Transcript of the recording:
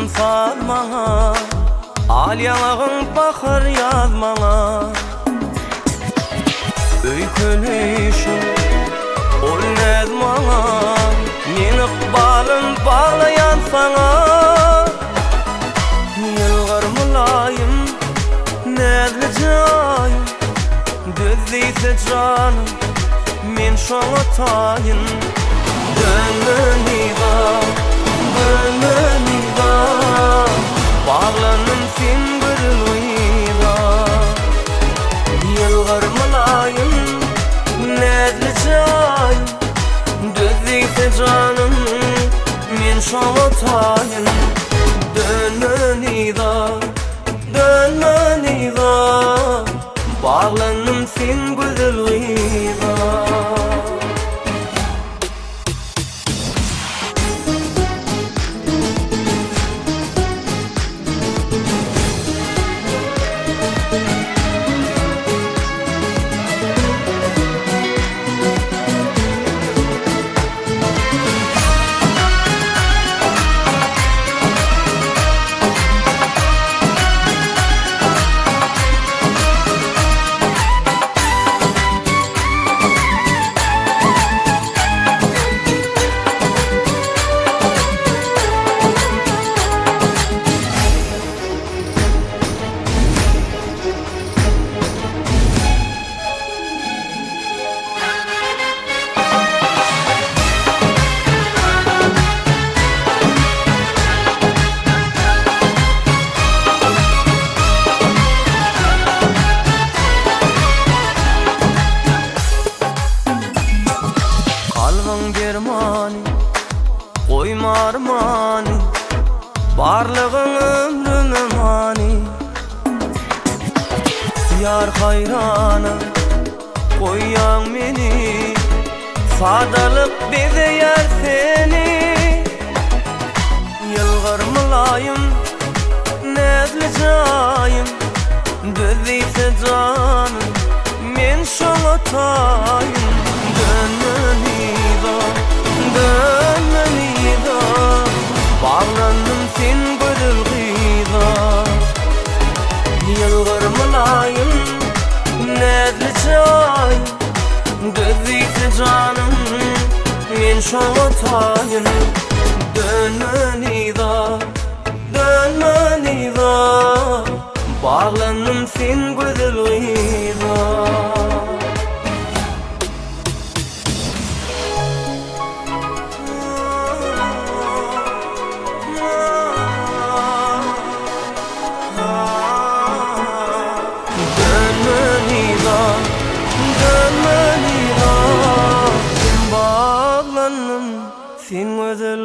salmağa, al yanağın bakır yazmağa. Öykünüşüm ol nezmağa, men ıkbalın bağlayan sana. Yılgar mulayim, nezli cayım, düzdeyse canım, men şoňa taýyn. Dönmeniga, dönmeniga, bağlanım sen gürlüýga. Yılgar mulayim, nezli cayım, düzdeyse canım, men şoňa taýyn. Dönmeniga, dönmeniga, bağlanım sen gürlüýga. Germani, koyma armani, barlığın ömrüme mani. Yar hayrana, koyan meni, sadalık bize yer seni. Yılgar mulayim, nezli cayım, düzdeyse canım, men şoňa taýyn. Dönmeniga, dönmeniga, bağlandım sen gürlüýga. Yılgar mulayim, nezli cayım, düzdeyse canım, men şoňa taýyn. Dönmeniga, dönmeniga, bağlandım sen gürlüýga. Bağlanım sen özel